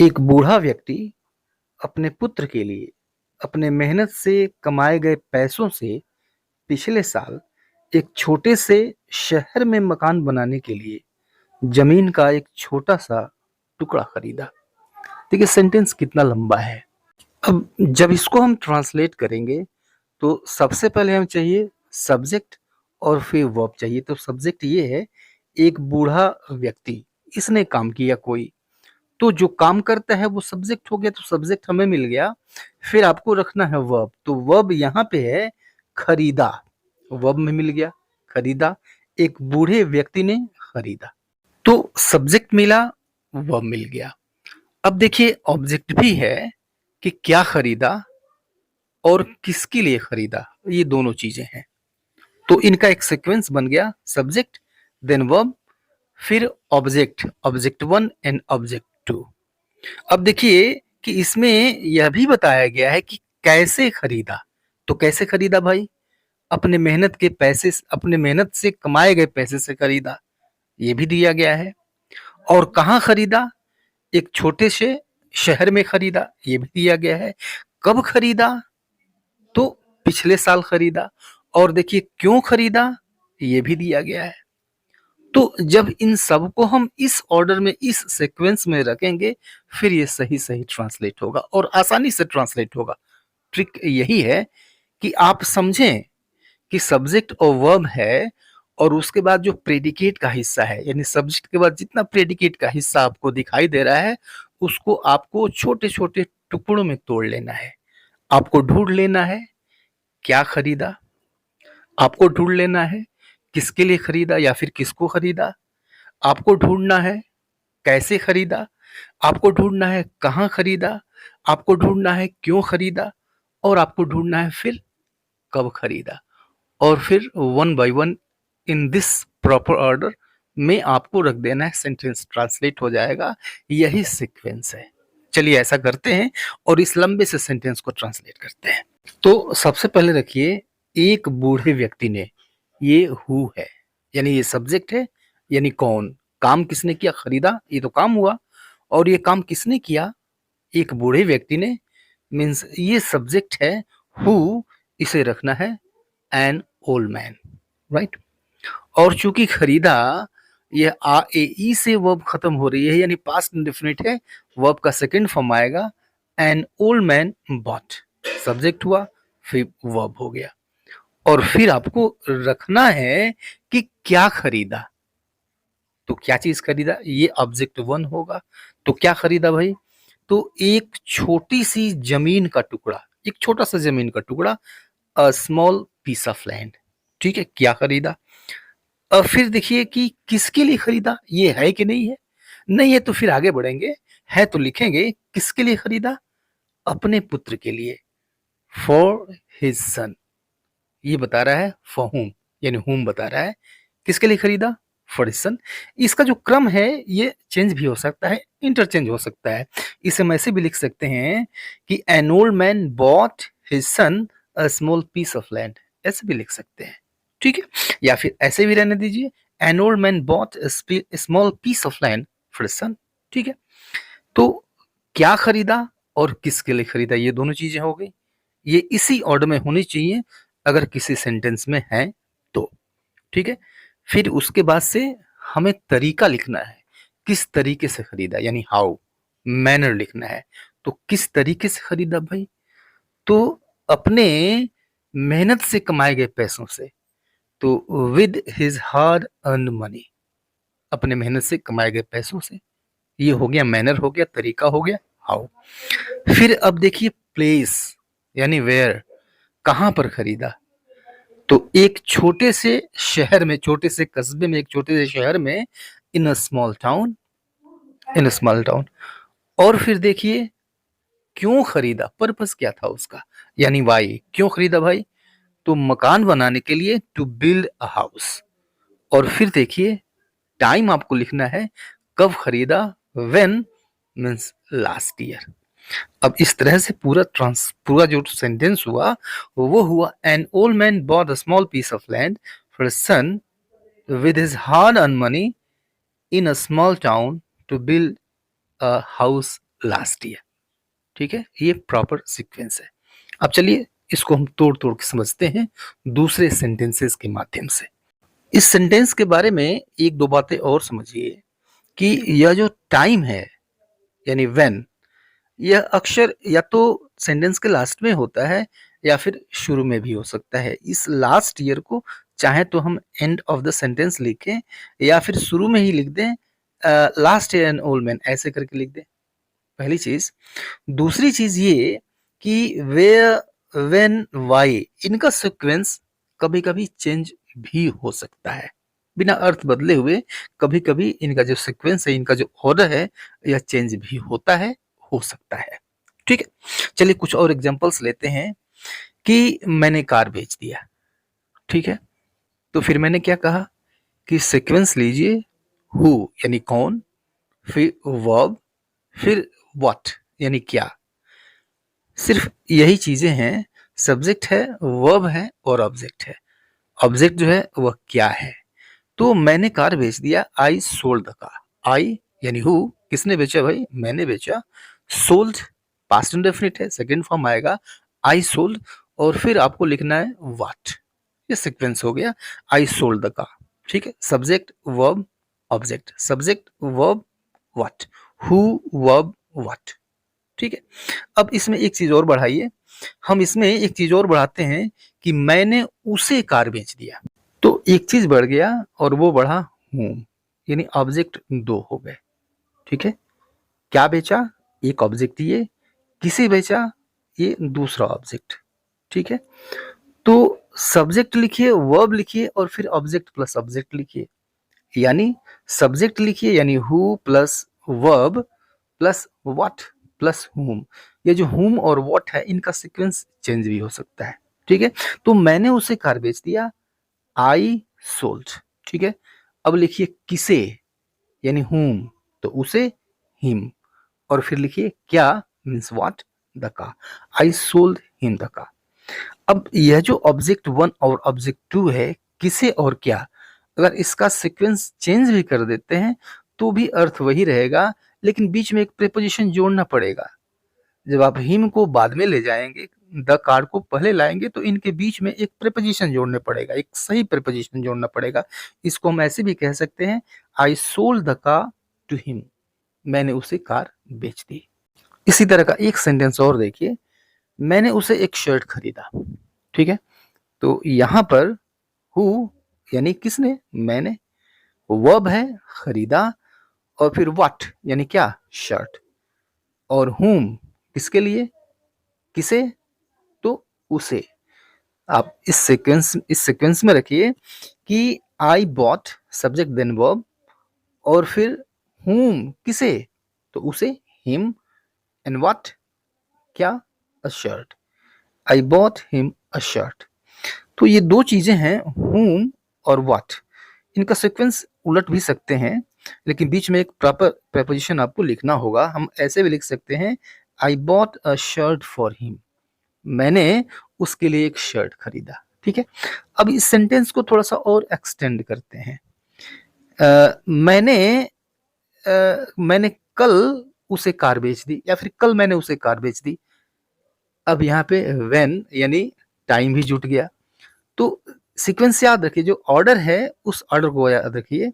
एक बूढ़ा व्यक्ति अपने पुत्र के लिए अपने मेहनत से कमाए गए पैसों से पिछले साल एक छोटे से शहर में मकान बनाने के लिए जमीन का एक छोटा सा टुकड़ा खरीदा। देखिए सेंटेंस कितना लंबा है। अब जब इसको हम ट्रांसलेट करेंगे तो सबसे पहले हमें चाहिए सब्जेक्ट और फिर वर्ब चाहिए। तो सब्जेक्ट ये है, एक बूढ़ा व्यक्ति, इसने काम किया कोई, तो जो काम करता है वो सब्जेक्ट हो गया, तो सब्जेक्ट हमें मिल गया। फिर आपको रखना है वर्ब, तो वर्ब यहाँ पे है खरीदा। वर्ब में मिल गया खरीदा, एक बूढ़े व्यक्ति ने खरीदा। तो सब्जेक्ट मिला, वर्ब मिल गया। अब देखिए ऑब्जेक्ट भी है कि क्या खरीदा और किसके लिए खरीदा, ये दोनों चीजें हैं। तो इनका एक सीक्वेंस बन गया, सब्जेक्ट देन वर्ब फिर object, object one and object two. अब देखिए कि इसमें यह भी बताया गया है कि कैसे खरीदा। तो कैसे खरीदा भाई? अपने मेहनत के पैसे, अपने मेहनत से कमाए गए पैसे से खरीदा, ये भी दिया गया है। और कहाँ खरीदा? एक छोटे से शहर में खरीदा, ये भी दिया गया है। कब खरीदा? तो पिछले साल खरीदा। और देखिए क्यों खरीदा, ये भी दिया गया है। तो जब इन सब को हम इस ऑर्डर में, इस सीक्वेंस में रखेंगे, फिर ये सही सही ट्रांसलेट होगा और आसानी से ट्रांसलेट होगा। ट्रिक यही है कि आप समझें कि सब्जेक्ट और वर्ब है और उसके बाद जो प्रेडिकेट का हिस्सा है, यानी सब्जेक्ट के बाद जितना प्रेडिकेट का हिस्सा आपको दिखाई दे रहा है, उसको आपको छोटे छोटे टुकड़ों में तोड़ लेना है। आपको ढूंढ लेना है क्या खरीदा, आपको ढूंढ लेना है किसके लिए खरीदा या फिर किसको खरीदा, आपको ढूंढना है कैसे खरीदा, आपको ढूंढना है कहाँ खरीदा, आपको ढूंढना है क्यों खरीदा, और आपको ढूंढना है फिर कब खरीदा। और फिर one by one in this proper order में आपको रख देना है, सेंटेंस ट्रांसलेट हो जाएगा। यही सीक्वेंस है। चलिए ऐसा करते हैं और इस लंबे से सेंटेंस को ट्रांसलेट करते हैं। तो सबसे पहले रखिए, एक बूढ़े व्यक्ति ने, ये हु है, यानी ये सब्जेक्ट है, यानी कौन, काम किसने किया, खरीदा, ये तो काम हुआ। और ये काम किसने किया? एक बूढ़े व्यक्ति ने, मीन्स ये सब्जेक्ट है। हु, इसे रखना है एन ओल्ड मैन, राइट। और चूंकि खरीदा ये आ ए ई से वर्ब खत्म हो रही है, यानी पास्ट इंडेफिनिट है, वर्ब का सेकंड फॉर्म आएगा N old man bot, subject हुआ फिर वर्ब हो गया। और फिर आपको रखना है कि क्या खरीदा। तो क्या चीज खरीदा, ये ऑब्जेक्ट वन होगा। तो क्या खरीदा भाई? तो एक छोटी सी जमीन का टुकड़ा, एक छोटा सा जमीन का टुकड़ा, a small piece of land. ठीक है, क्या खरीदा। अब फिर देखिए कि किसके लिए खरीदा, ये है कि नहीं है। नहीं है तो फिर आगे बढ़ेंगे, है तो लिखेंगे किसके लिए खरीदा, अपने पुत्र के लिए, फॉर हिज सन। ये बता रहा है फॉर हुम, यानी हुम बता रहा है, किसके लिए खरीदा, फॉर हिज सन। इसका जो क्रम है ये चेंज भी हो सकता है, इंटरचेंज हो सकता है। इसे हम ऐसे भी लिख सकते हैं कि an old man bought his son a small piece of land, ऐसे भी लिख सकते हैं। ठीक है, या फिर ऐसे भी रहने दीजिए, an old man bought small piece of land for his son. ठीक है, तो क्या खरीदा और किसके लिए खरीदा, ये दोनों चीजें हो गई। ये इसी ऑर्डर में होनी चाहिए अगर किसी सेंटेंस में है तो। ठीक है, फिर उसके बाद से हमें तरीका लिखना है, किस तरीके से खरीदा, यानी हाउ, मैनर लिखना है। तो किस तरीके से खरीदा भाई? तो अपने मेहनत से कमाए गए पैसों से, तो with his hard earn money, अपने मेहनत से कमाए गए पैसों से। ये हो गया मैनर, हो गया तरीका, हो गया हाउ। फिर अब देखिए प्लेस, यानी वेयर, कहां पर खरीदा। तो एक छोटे से शहर में, छोटे से कस्बे में, एक छोटे से शहर में, in a small town, in a small town. और फिर देखिए क्यों खरीदा, पर्पस क्या था उसका, यानी वाई, क्यों खरीदा भाई? तो मकान बनाने के लिए, टू बिल्ड अ हाउस। और फिर देखिए टाइम आपको लिखना है, कब खरीदा, व्हेन मीन्स लास्ट ईयर। अब इस तरह से पूरा जो सेंटेंस हुआ वो हुआ, an old man bought a small piece of land for son with his hard-earned money in a small town to build a house last year. ठीक है, ये प्रॉपर सीक्वेंस है। अब चलिए इसको हम तोड़ तोड़ के समझते हैं दूसरे सेंटेंसेस के माध्यम से। इस सेंटेंस के बारे में एक दो बातें और समझिए कि यह जो टाइम है यानी व्हेन, यह अक्सर या तो सेंटेंस के लास्ट में होता है या फिर शुरू में भी हो सकता है। इस लास्ट ईयर को चाहे तो हम एंड ऑफ द सेंटेंस लिखें या फिर शुरू में ही लिख दें, last year N old man ऐसे करके लिख दें, पहली चीज। दूसरी चीज ये कि वेयर, व्हेन, व्हाई, इनका सीक्वेंस कभी कभी चेंज भी हो सकता है बिना अर्थ बदले हुए। कभी कभी इनका जो सीक्वेंस है, इनका जो ऑर्डर है, यह चेंज भी होता है, हो सकता है। ठीक है, चलिए कुछ और एग्जांपल्स लेते हैं कि मैंने कार बेच दिया। ठीक है, तो फिर मैंने क्या कहा कि सीक्वेंस लीजिए, हु यानी कौन, फिर वर्ब, फिर व्हाट यानी क्या। सिर्फ यही चीजें हैं, सब्जेक्ट है, वर्ब है और ऑब्जेक्ट है। ऑब्जेक्ट जो है वह क्या है। तो मैंने कार बेच दिया, आई सोल्ड द कार। आई यानी हु, किसने बेचा भाई, मैंने बेचा। सोल्ड पास्ट इंडेफिनिट है, सेकंड फॉर्म आएगा आई सोल्ड, और फिर आपको लिखना है व्हाट। ये सीक्वेंस हो गया, आई सोल्ड द कार। ठीक है, subject verb object, subject verb what, who verb what. ठीक है, अब इसमें एक चीज और बढ़ाइए, हम इसमें एक चीज और बढ़ाते हैं कि मैंने उसे कार बेच दिया। तो एक चीज बढ़ गया और वो बढ़ा हूं, यानी ऑब्जेक्ट दो हो गए। ठीक है, क्या बेचा, एक ऑब्जेक्ट ये, किसे बेचा, ये दूसरा ऑब्जेक्ट। ठीक है, तो सब्जेक्ट लिखिए, वर्ब लिखिए और फिर ऑब्जेक्ट प्लस ऑब्जेक्ट लिखिए, यानी सब्जेक्ट लिखिए यानी who plus verb plus what plus हुम। ये जो हुम और व्हाट है, इनका सीक्वेंस चेंज भी हो सकता है। ठीक है, तो मैंने उसे कार बेच दिया, आई सोल्ड। ठीक है, अब लिखिए किसे यानी हुम, तो उसे हिम, और फिर लिखिए क्या means what, the car, I sold him the car. अब यह जो ऑब्जेक्ट वन और ऑब्जेक्ट टू है, किसे और क्या, अगर इसका सीक्वेंस चेंज भी कर देते हैं तो भी अर्थ वही रहेगा, लेकिन बीच में एक प्रीपोजिशन जोड़ना पड़ेगा। जब आप हिम को बाद में ले जाएंगे, द कार को पहले लाएंगे, तो इनके बीच में एक प्रीपोजिशन जोड़ने पड़ेगा, एक सही प्रीपोजिशन जोड़ना पड़ेगा। इसको हम ऐसे भी कह सकते हैं, I sold the car to him, मैंने उसे कार बेच दी। इसी तरह का एक सेंटेंस और देखिए, मैंने उसे एक शर्ट खरीदा। ठीक है, तो यहां पर हु यानी किसने, मैंने, वर्ब है खरीदा, और फिर व्हाट यानी क्या, शर्ट, और हुम किसके लिए, किसे, तो उसे। आप इस सीक्वेंस में रखिए कि I bought subject then verb, और फिर हुम किसे, तो उसे, हिम, एंड व्हाट क्या, a shirt, I bought him a shirt. तो ये दो चीजें हैं, हुम और व्हाट। इनका सीक्वेंस उलट भी सकते हैं, लेकिन बीच में एक प्रॉपर प्रेपोजिशन आपको लिखना होगा। हम ऐसे भी लिख सकते हैं, I bought a shirt for him, मैंने उसके लिए एक शर्ट खरीदा। ठीक है, अब इस सेंटेंस को थोड़ा सा और एक्सटेंड करते हैं। मैंने कल उसे कार बेच दी, या फिर कल मैंने उसे कार बेच दी। अब यहाँ पे व्हेन यानी टाइम भी जुट गया। तो सीक्वेंस याद रखिए, जो ऑर्डर है उस ऑर्डर को याद रखिए।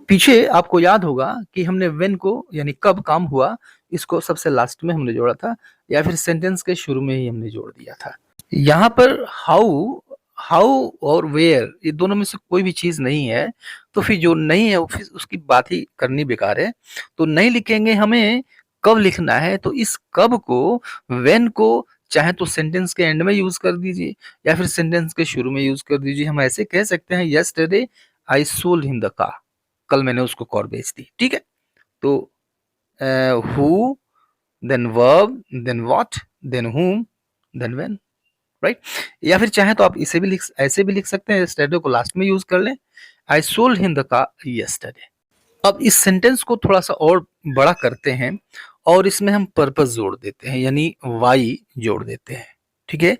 पीछे आपको याद होगा कि हमने व्हेन को यानी कब काम हुआ, इसको सबसे लास्ट में हमने जोड़ा था, या फिर सेंटेंस के शुरू में ही हमने जोड़ दिया था। यहाँ पर हाउ, हाउ और वेयर, ये दोनों में से कोई भी चीज नहीं है, तो फिर जो नहीं है फिर उसकी बात ही करनी बेकार है। तो नहीं लिखेंगे, हमें कब लिखना है, तो इस कब को, व्हेन को चाहे तो सेंटेंस के एंड में यूज कर दीजिए या फिर सेंटेंस के शुरू में यूज कर दीजिए। हम ऐसे कह सकते हैं, yesterday I sold him the car, कल मैंने उसको कार बेच दी। ठीक है, तो who, then verb, then what, then whom, then when, right. या फिर चाहे तो आप इसे भी ऐसे भी लिख सकते हैं, यस्टरडे को लास्ट में यूज कर लें, आई sold him the car yesterday. अब इस सेंटेंस को थोड़ा सा और बड़ा करते हैं और इसमें हम पर्पस जोड़ देते हैं, यानी वाई जोड़ देते हैं। ठीक है,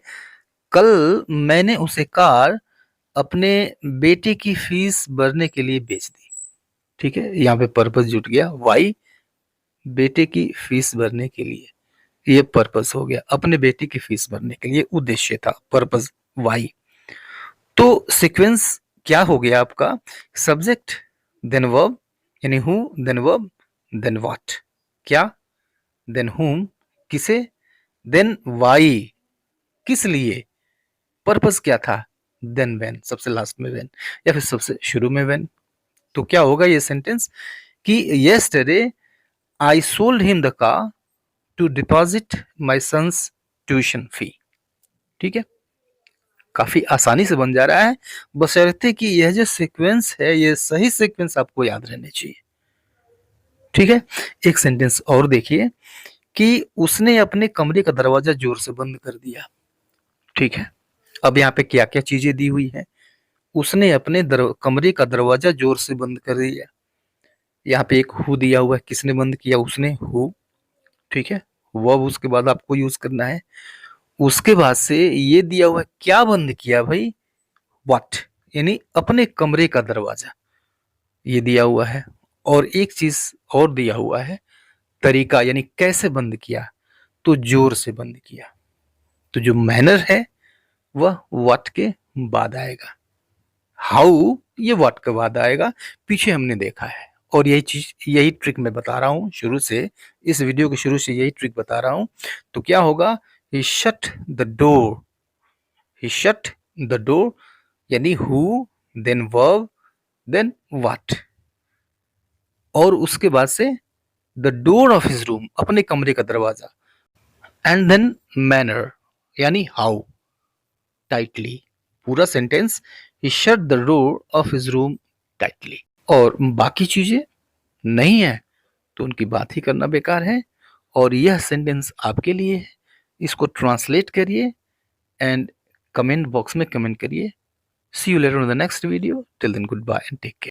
कल मैंने उसे कार अपने बेटे की फीस भरने के लिए बेच दी। ठीक है, यहाँ पे पर्पस जुट गया, वाई बेटे की फीस भरने के लिए, ये पर्पस हो गया, अपने बेटे की फीस भरने के लिए उद्देश्य था, पर्पस वाई। तो सीक्वेंस क्या हो गया आपका, सब्जेक्ट देन वर्ब, यानी who then verb then what, क्या देन whom, किसे, देन वाई, किस लिए, पर्पस क्या था, देन व्हेन, सबसे लास्ट में व्हेन, या फिर सबसे शुरू में व्हेन। तो क्या होगा ये सेंटेंस कि yesterday I sold him the car to deposit my son's tuition fee। ठीक है, काफी आसानी से बन जा रहा है, बशर्ते कि यह जो सीक्वेंस है ये सही सीक्वेंस आपको याद रहने चाहिए। ठीक है, एक सेंटेंस और देखिए कि उसने अपने कमरे का दरवाजा जोर से बंद कर दिया। ठीक है, अब यहाँ पे क्या क्या चीजें दी हुई है, उसने अपने कमरे का दरवाजा जोर से बंद कर दिया। यहाँ पे एक हु दिया हुआ है, किसने बंद किया, उसने, हु। ठीक है, वर्ब उसके बाद आपको यूज करना है। उसके बाद से ये दिया हुआ है, क्या बंद किया भाई, व्हाट, यानी अपने कमरे का दरवाजा, ये दिया हुआ है। और एक चीज और दिया हुआ है, तरीका, यानी कैसे बंद किया, तो जोर से बंद किया। तो जो मैनर है वह व्हाट के बाद आएगा, हाउ ये व्हाट के बाद आएगा, पीछे हमने देखा है। और यही चीज, यही ट्रिक मैं बता रहा हूं शुरू से, इस वीडियो के शुरू से यही ट्रिक बता रहा हूं। तो क्या होगा, he shut the door, he shut the door, यानी who then verb then what, और उसके बाद से the door of his room, अपने कमरे का दरवाजा, एंड देन मैनर, यानी हाउ, टाइटली, पूरा sentence, he shut the door of his room tightly. और बाकी चीजें नहीं है तो उनकी बात ही करना बेकार है। और यह सेंटेंस आपके लिए है, इसको ट्रांसलेट करिए एंड कमेंट बॉक्स में कमेंट करिए। See you later in the next video, till then good bye and take care.